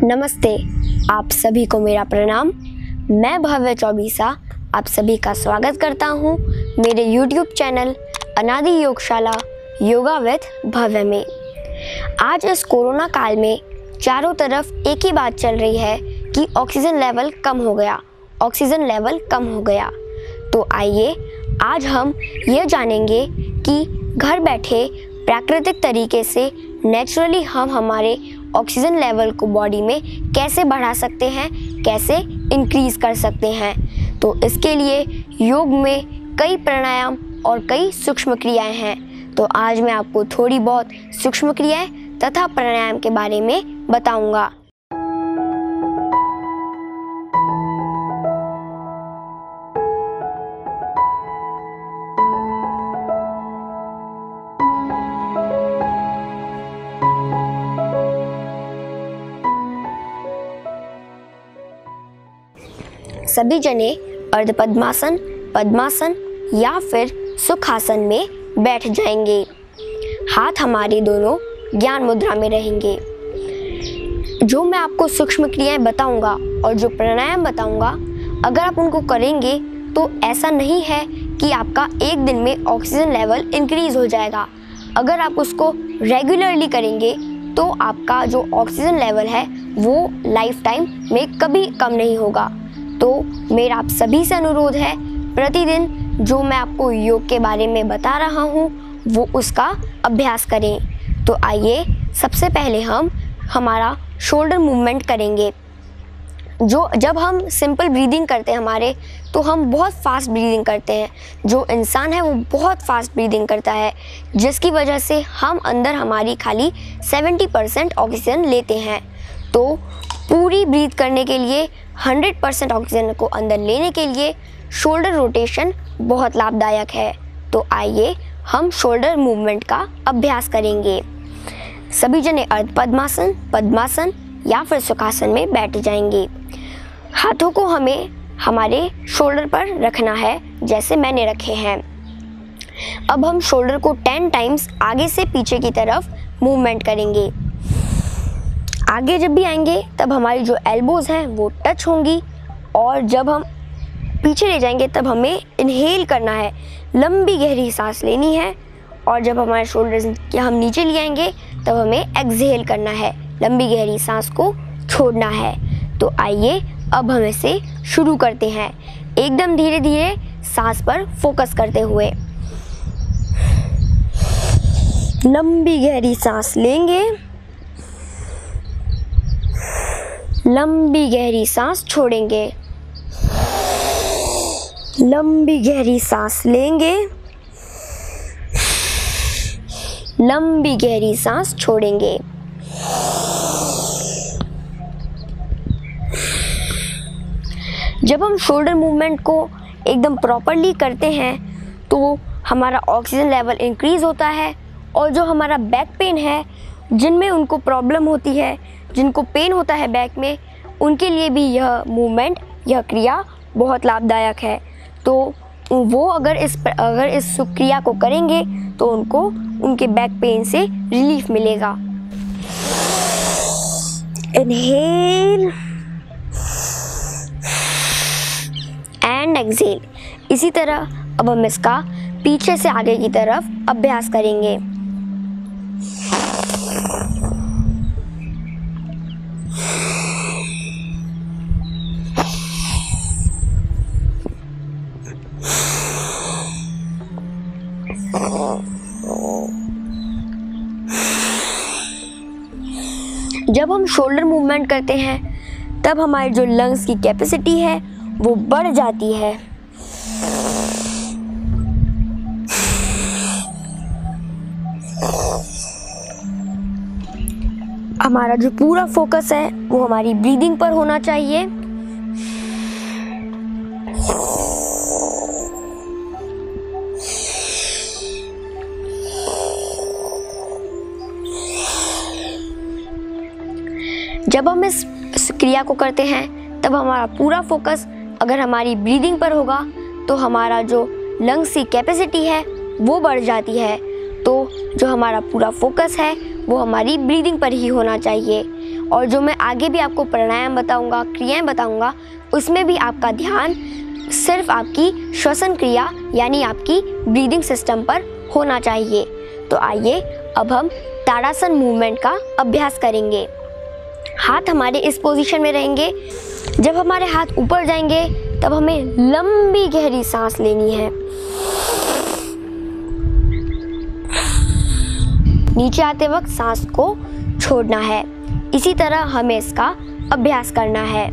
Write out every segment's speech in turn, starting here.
नमस्ते, आप सभी को मेरा प्रणाम। मैं भव्य चौबीसा आप सभी का स्वागत करता हूं मेरे YouTube चैनल अनादि योगशाला योगा विद भव्य में। आज इस कोरोना काल में चारों तरफ एक ही बात चल रही है कि ऑक्सीजन लेवल कम हो गया। तो आइए आज हम यह जानेंगे कि घर बैठे प्राकृतिक तरीके से नेचुरली हम हमारे ऑक्सीजन लेवल को बॉडी में कैसे बढ़ा सकते हैं, कैसे इंक्रीज कर सकते हैं। तो इसके लिए योग में कई प्राणायाम और कई सूक्ष्म क्रियाएं हैं। तो आज मैं आपको थोड़ी बहुत सूक्ष्म क्रियाएं तथा प्राणायाम के बारे में बताऊंगा। सभी जने अर्ध पद्मासन, पद्मासन या फिर सुखासन में बैठ जाएंगे। हाथ हमारे दोनों ज्ञान मुद्रा में रहेंगे। जो मैं आपको सूक्ष्म क्रियाएं बताऊंगा और जो प्राणायाम बताऊंगा, अगर आप उनको करेंगे तो ऐसा नहीं है कि आपका एक दिन में ऑक्सीजन लेवल इंक्रीज हो जाएगा। अगर आप उसको रेगुलरली करेंगे तो आपका जो ऑक्सीजन लेवल है वो लाइफ टाइम में कभी कम नहीं होगा। तो मेरा आप सभी से अनुरोध है, प्रतिदिन जो मैं आपको योग के बारे में बता रहा हूँ वो उसका अभ्यास करें। तो आइए सबसे पहले हम हमारा शोल्डर मूवमेंट करेंगे। जब हम सिंपल ब्रीदिंग करते हैं हमारे, तो हम बहुत फास्ट ब्रीदिंग करते हैं। जो इंसान है वो बहुत फास्ट ब्रीदिंग करता है, जिसकी वजह से हम अंदर हमारी खाली 70% ऑक्सीजन लेते हैं। तो पूरी ब्रीथ करने के लिए 100% ऑक्सीजन को अंदर लेने के लिए शोल्डर रोटेशन बहुत लाभदायक है। तो आइए हम शोल्डर मूवमेंट का अभ्यास करेंगे। सभी जने अर्ध पद्मासन, पद्मासन या फिर सुखासन में बैठ जाएंगे। हाथों को हमें हमारे शोल्डर पर रखना है, जैसे मैंने रखे हैं। अब हम शोल्डर को 10 टाइम्स आगे से पीछे की तरफ मूवमेंट करेंगे। आगे जब भी आएंगे तब हमारी जो एल्बोज हैं वो टच होंगी, और जब हम पीछे ले जाएंगे तब हमें इनहेल करना है, लंबी गहरी सांस लेनी है। और जब हमारे शोल्डर्स के हम नीचे ले आएंगे तब हमें एक्सहेल करना है, लंबी गहरी सांस को छोड़ना है। तो आइए अब हम इसे शुरू करते हैं, एकदम धीरे धीरे सांस पर फोकस करते हुए। लंबी गहरी सांस लेंगे, लंबी गहरी सांस छोड़ेंगे, लंबी गहरी सांस लेंगे, लंबी गहरी सांस छोड़ेंगे। जब हम शोल्डर मूवमेंट को एकदम प्रॉपरली करते हैं तो हमारा ऑक्सीजन लेवल इंक्रीज होता है, और जो हमारा बैक पेन है, जिनमें उनको प्रॉब्लम होती है, जिनको पेन होता है बैक में, उनके लिए भी यह मूवमेंट, यह क्रिया बहुत लाभदायक है। तो वो अगर इस क्रिया को करेंगे तो उनको उनके बैक पेन से रिलीफ मिलेगा। Inhale and exhale. इसी तरह अब हम इसका पीछे से आगे की तरफ अभ्यास करेंगे। जब हम शोल्डर मूवमेंट करते हैं तब हमारे जो लंग्स की कैपेसिटी है वो बढ़ जाती है। हमारा जो पूरा फोकस है वो हमारी ब्रीदिंग पर होना चाहिए। जब हम इस क्रिया को करते हैं तब हमारा पूरा फोकस अगर हमारी ब्रीदिंग पर होगा तो हमारा जो लंग्स की कैपेसिटी है वो बढ़ जाती है। तो जो हमारा पूरा फोकस है वो हमारी ब्रीदिंग पर ही होना चाहिए। और जो मैं आगे भी आपको प्राणायाम बताऊंगा, क्रियाएं बताऊंगा, उसमें भी आपका ध्यान सिर्फ आपकी श्वसन क्रिया यानी आपकी ब्रीदिंग सिस्टम पर होना चाहिए। तो आइए अब हम ताड़ासन मूवमेंट का अभ्यास करेंगे। हाथ हमारे इस पोजीशन में रहेंगे। जब हमारे हाथ ऊपर जाएंगे तब हमें लंबी गहरी सांस लेनी है। नीचे आते वक्त सांस को छोड़ना है। इसी तरह हमें इसका अभ्यास करना है।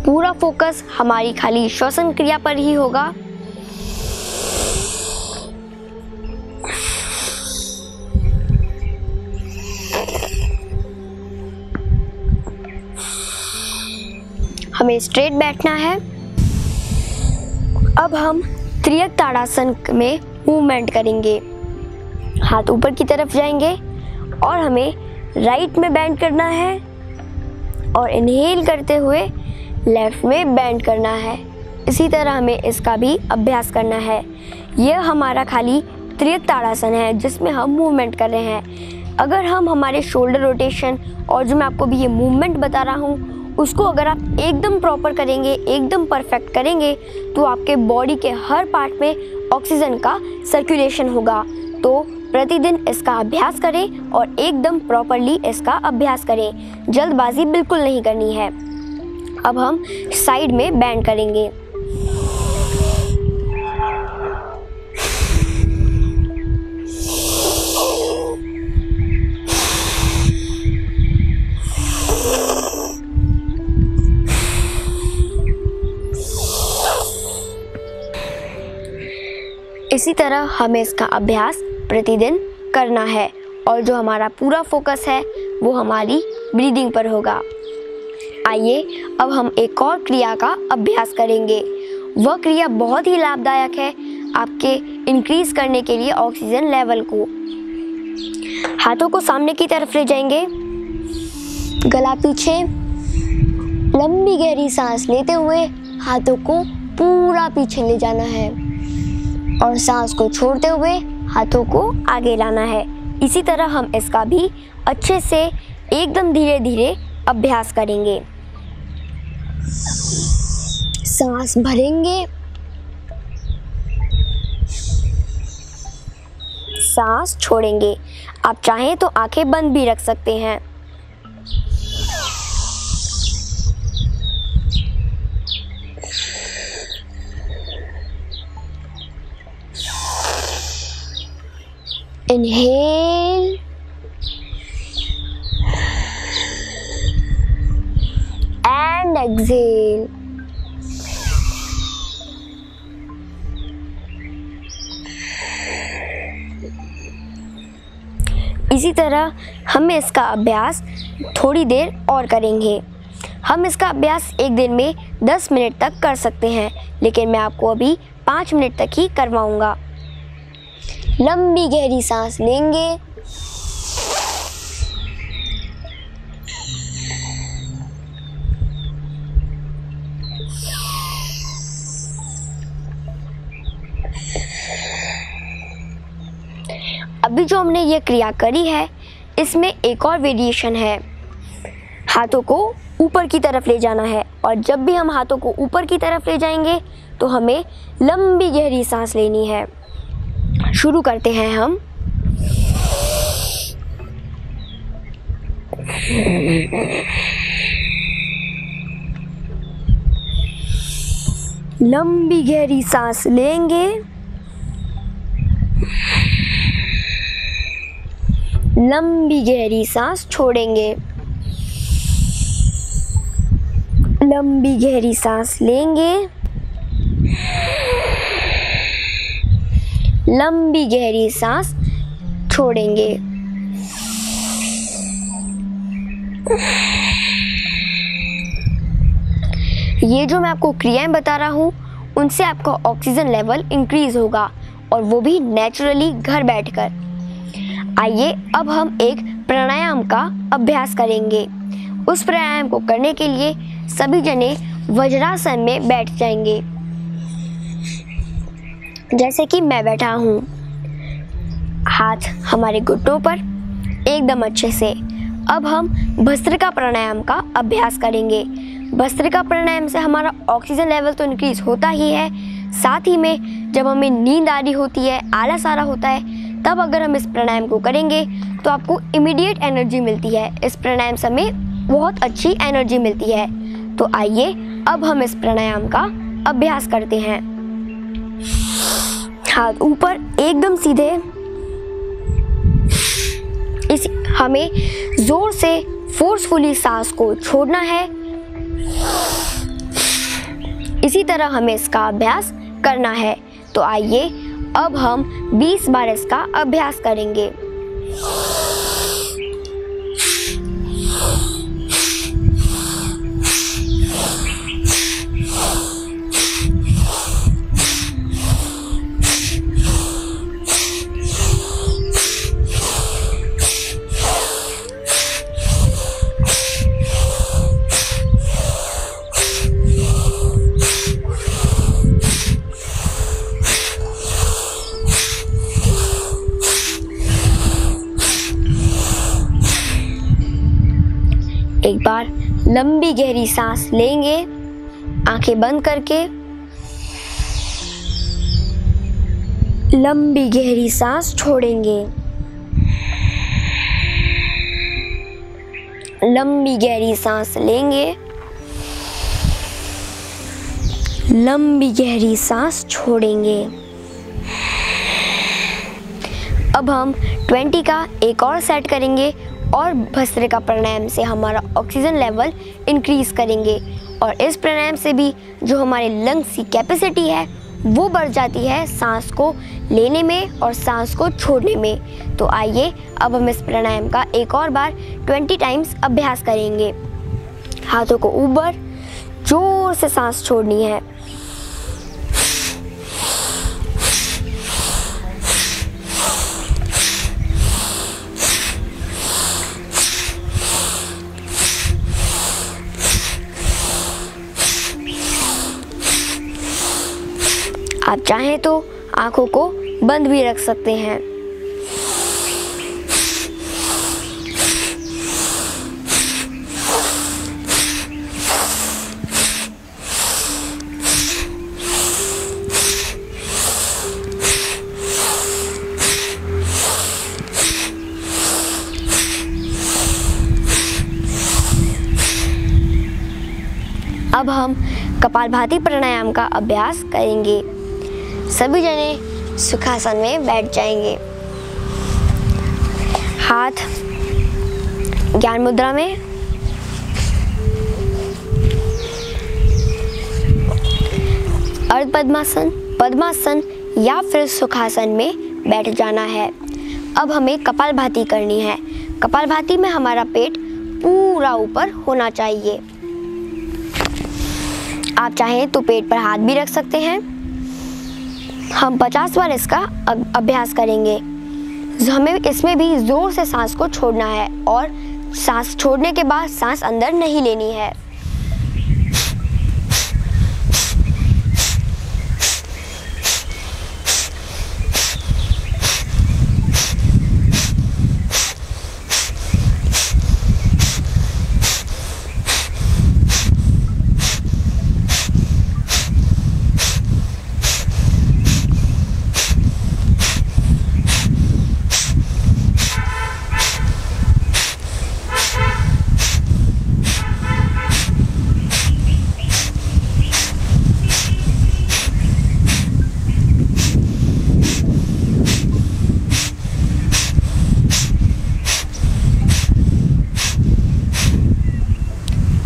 पूरा फोकस हमारी खाली श्वसन क्रिया पर ही होगा। हमें स्ट्रेट बैठना है। अब हम त्रियक ताड़ासन में मूवमेंट करेंगे। हाथ ऊपर की तरफ जाएंगे और हमें राइट में बेंड करना है और इनहेल करते हुए लेफ्ट में बेंड करना है। इसी तरह हमें इसका भी अभ्यास करना है। यह हमारा खाली त्रियक ताड़ासन है जिसमें हम मूवमेंट कर रहे हैं। अगर हम हमारे शोल्डर रोटेशन और जो मैं आपको भी ये मूवमेंट बता रहा हूँ उसको अगर आप एकदम प्रॉपर करेंगे, एकदम परफेक्ट करेंगे, तो आपके बॉडी के हर पार्ट में ऑक्सीजन का सर्कुलेशन होगा। तो प्रतिदिन इसका अभ्यास करें और एकदम प्रॉपरली इसका अभ्यास करें। जल्दबाजी बिल्कुल नहीं करनी है। अब हम साइड में बेंड करेंगे। इसी तरह हमें इसका अभ्यास प्रतिदिन करना है और जो हमारा पूरा फोकस है वो हमारी ब्रीदिंग पर होगा। आइए अब हम एक और क्रिया का अभ्यास करेंगे। वह क्रिया बहुत ही लाभदायक है आपके इंक्रीज करने के लिए ऑक्सीजन लेवल को। हाथों को सामने की तरफ ले जाएंगे, गला पीछे, लंबी गहरी सांस लेते हुए हाथों को पूरा पीछे ले जाना है और सांस को छोड़ते हुए हाथों को आगे लाना है। इसी तरह हम इसका भी अच्छे से एकदम धीरे धीरे अभ्यास करेंगे। सांस भरेंगे, सांस छोड़ेंगे। आप चाहें तो आंखें बंद भी रख सकते हैं। Inhale and exhale. इसी तरह हम इसका अभ्यास थोड़ी देर और करेंगे। हम इसका अभ्यास एक दिन में 10 मिनट तक कर सकते हैं, लेकिन मैं आपको अभी 5 मिनट तक ही करवाऊंगा। लंबी गहरी सांस लेंगे, अभी जो हमने ये क्रिया करी है इसमें एक और वेरिएशन है। हाथों को ऊपर की तरफ ले जाना है और जब भी हम हाथों को ऊपर की तरफ ले जाएंगे तो हमें लंबी गहरी सांस लेनी है। शुरू करते हैं हम। लंबी गहरी सांस लेंगे, लंबी गहरी सांस छोड़ेंगे, लंबी गहरी सांस लेंगे, लंबी गहरी सांस छोड़ेंगे। ये जो मैं आपको क्रियाएं बता रहा हूँ उनसे आपका ऑक्सीजन लेवल इंक्रीज होगा और वो भी नेचुरली घर बैठकर। आइए अब हम एक प्राणायाम का अभ्यास करेंगे। उस प्राणायाम को करने के लिए सभी जने वज्रासन में बैठ जाएंगे, जैसे कि मैं बैठा हूँ। हाथ हमारे घुटनों पर एकदम अच्छे से। अब हम भस्त्रिका प्राणायाम का अभ्यास करेंगे। भस्त्रिका प्राणायाम से हमारा ऑक्सीजन लेवल तो इंक्रीज होता ही है, साथ ही में जब हमें नींद आ रही होती है, आलस आ रहा होता है, तब अगर हम इस प्राणायाम को करेंगे तो आपको इमीडिएट एनर्जी मिलती है। इस प्राणायाम से हमें बहुत अच्छी एनर्जी मिलती है। तो आइए अब हम इस प्राणायाम का अभ्यास करते हैं। हाथ ऊपर एकदम सीधे। हमें जोर से फोर्सफुली सांस को छोड़ना है। इसी तरह हमें इसका अभ्यास करना है। तो आइए अब हम 20 बार इसका अभ्यास करेंगे। एक बार लंबी गहरी सांस लेंगे, आंखें बंद करके। लंबी गहरी सांस छोड़ेंगे। लंबी गहरी सांस लेंगे। लंबी गहरी सांस छोड़ेंगे। अब हम 20 का एक और सेट करेंगे और भस्त्रिका प्राणायाम से हमारा ऑक्सीजन लेवल इंक्रीज करेंगे। और इस प्राणायाम से भी जो हमारे लंग्स की कैपेसिटी है वो बढ़ जाती है सांस को लेने में और सांस को छोड़ने में। तो आइए अब हम इस प्राणायाम का एक और बार 20 टाइम्स अभ्यास करेंगे। हाथों को ऊपर, जोर से सांस छोड़नी है। आप चाहें तो आंखों को बंद भी रख सकते हैं। अब हम कपालभाति प्राणायाम का अभ्यास करेंगे। सभी जने सुखासन में बैठ जाएंगे। हाथ ज्ञान मुद्रा में। अर्ध पद्मासन, पद्मासन या फिर सुखासन में बैठ जाना है। अब हमें कपालभाति करनी है। कपालभाति में हमारा पेट पूरा ऊपर होना चाहिए। आप चाहें तो पेट पर हाथ भी रख सकते हैं। हम 50 बार इसका अभ्यास करेंगे। हमें इसमें भी जोर से सांस को छोड़ना है और सांस छोड़ने के बाद सांस अंदर नहीं लेनी है।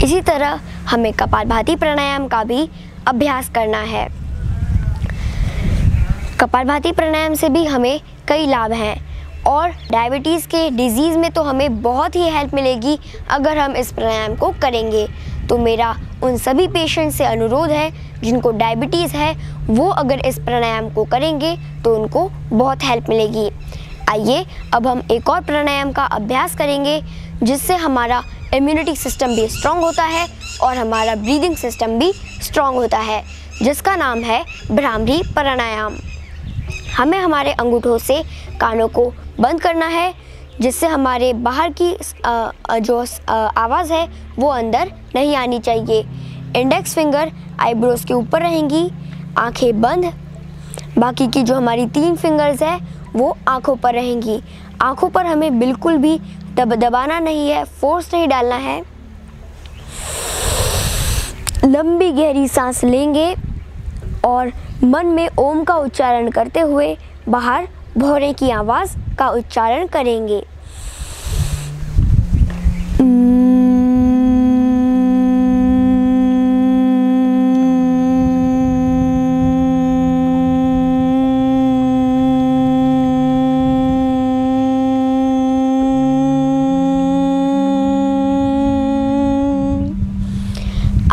इसी तरह हमें कपालभाति प्राणायाम का भी अभ्यास करना है। कपालभाति प्राणायाम से भी हमें कई लाभ हैं और डायबिटीज़ के डिजीज़ में तो हमें बहुत ही हेल्प मिलेगी अगर हम इस प्राणायाम को करेंगे। तो मेरा उन सभी पेशेंट से अनुरोध है जिनको डायबिटीज़ है, वो अगर इस प्राणायाम को करेंगे तो उनको बहुत हेल्प मिलेगी। आइए अब हम एक और प्राणायाम का अभ्यास करेंगे जिससे हमारा इम्यूनिटी सिस्टम भी स्ट्रॉन्ग होता है और हमारा ब्रीदिंग सिस्टम भी स्ट्रॉन्ग होता है, जिसका नाम है भ्रामरी प्राणायाम। हमें हमारे अंगूठों से कानों को बंद करना है, जिससे हमारे बाहर की जो आवाज़ है वो अंदर नहीं आनी चाहिए। इंडेक्स फिंगर आईब्रोज के ऊपर रहेंगी, आंखें बंद। बाकी की जो हमारी 3 फिंगर्स है वो आंखों पर रहेंगी। आंखों पर हमें बिल्कुल भी दबाना नहीं है, फोर्स नहीं डालना है। लंबी गहरी सांस लेंगे और मन में ओम का उच्चारण करते हुए बाहर भौरे की आवाज़ का उच्चारण करेंगे।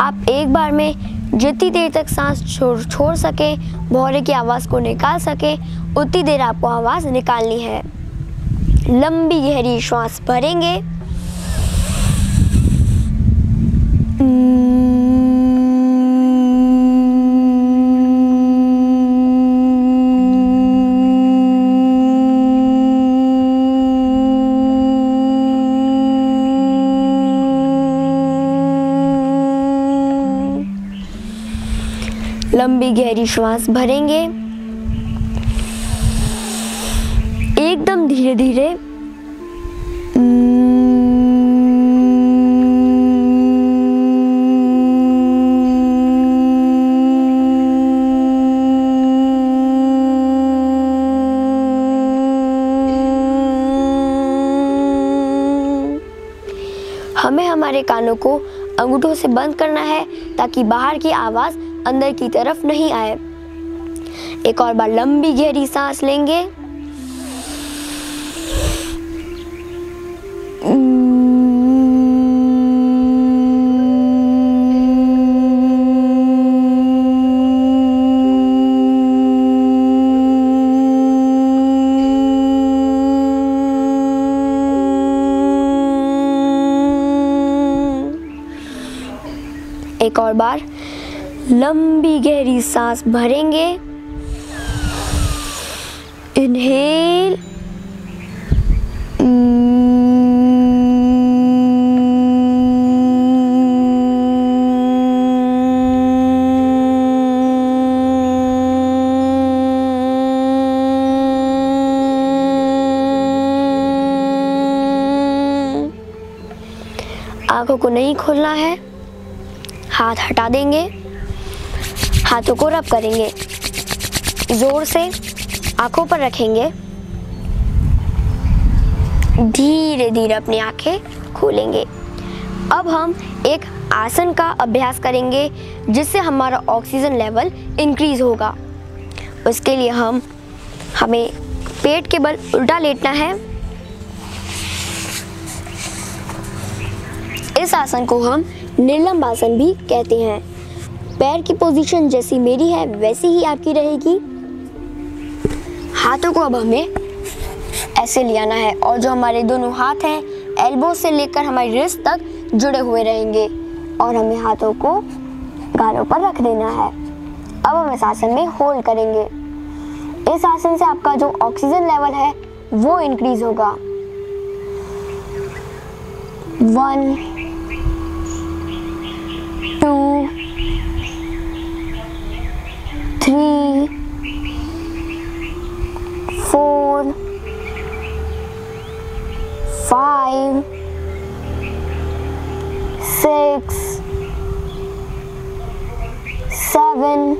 आप एक बार में जितनी देर तक सांस छोड़ सके, भौरे की आवाज़ को निकाल सके, उतनी देर आपको आवाज़ निकालनी है। लंबी गहरी श्वास भरेंगे, लंबी गहरी श्वास भरेंगे, एकदम धीरे धीरे। हमें हमारे कानों को अंगूठों से बंद करना है ताकि बाहर की आवाज़ अंदर की तरफ नहीं आए। एक और बार लंबी गहरी सांस लेंगे, एक और बार लंबी गहरी सांस भरेंगे। इनहेल, आंखों को नहीं खोलना है, हाथ हटा देंगे, हाथों को रब करेंगे, जोर से आंखों पर रखेंगे, धीरे धीरे अपनी आंखें खोलेंगे। अब हम एक आसन का अभ्यास करेंगे जिससे हमारा ऑक्सीजन लेवल इंक्रीज होगा। उसके लिए हमें पेट के बल उल्टा लेटना है। इस आसन को हम निर्लंब आसन भी कहते हैं। पैर की पोजीशन जैसी मेरी है वैसी ही आपकी रहेगी। हाथों को अब हमें ऐसे ले आना है और जो हमारे दोनों हाथ हैं एल्बो से लेकर हमारी रिस्ट तक जुड़े हुए रहेंगे और हमें हाथों को गालों पर रख देना है। अब हम इस आसन में होल्ड करेंगे। इस आसन से आपका जो ऑक्सीजन लेवल है वो इंक्रीज होगा। 1 2 3 4 5 6 7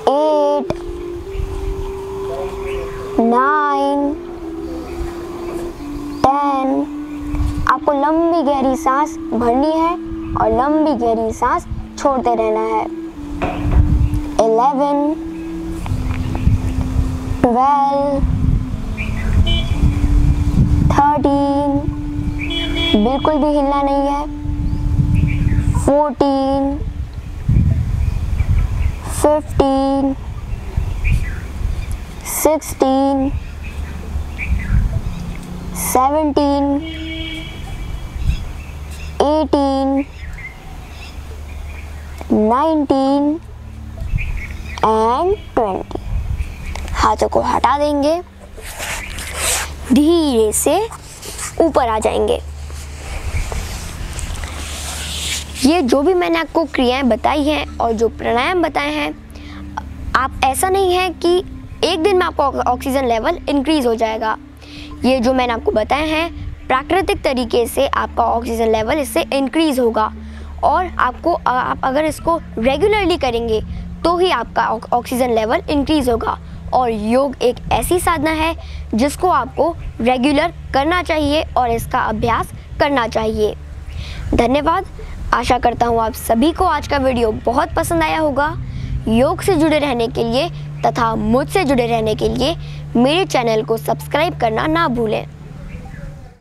8 9 10। आपको लंबी गहरी सांस भरनी है और लंबी गहरी सांस छोड़ते रहना है। 11 12 13, बिल्कुल भी हिलना नहीं है। 14 15 16 17 18, 19 and 20। हाथों को हटा देंगे, धीरे से ऊपर आ जाएंगे। ये जो भी मैंने आपको क्रियाएं बताई हैं और जो प्राणायाम बताए हैं, आप ऐसा नहीं है कि एक दिन में आपका ऑक्सीजन लेवल इंक्रीज हो जाएगा। ये जो मैंने आपको बताए हैं, प्राकृतिक तरीके से आपका ऑक्सीजन लेवल इससे इंक्रीज होगा और आप अगर इसको रेगुलरली करेंगे तो ही आपका ऑक्सीजन लेवल इंक्रीज होगा। और योग एक ऐसी साधना है जिसको आपको रेगुलर करना चाहिए और इसका अभ्यास करना चाहिए। धन्यवाद। आशा करता हूँ आप सभी को आज का वीडियो बहुत पसंद आया होगा। योग से जुड़े रहने के लिए तथा मुझसे जुड़े रहने के लिए मेरे चैनल को सब्सक्राइब करना ना भूलें।